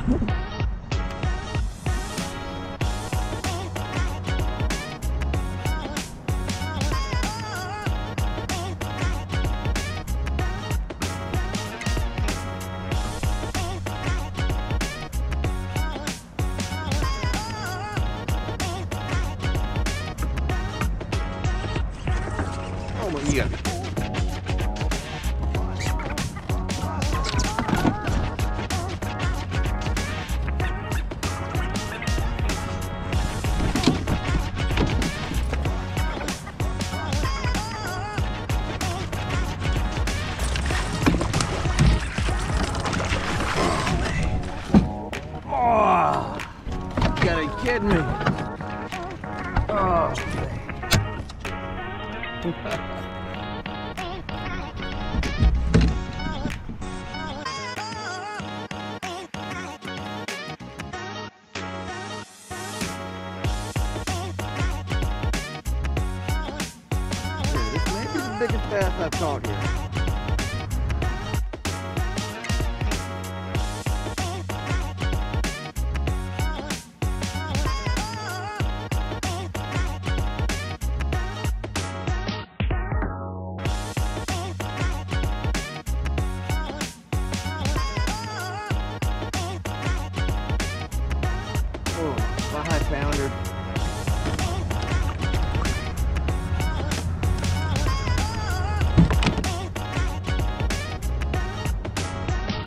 Oh my God. Oh, you gotta be kidding me. Oh. This may be the biggest bass I've caught here. Oh, 5 pounder.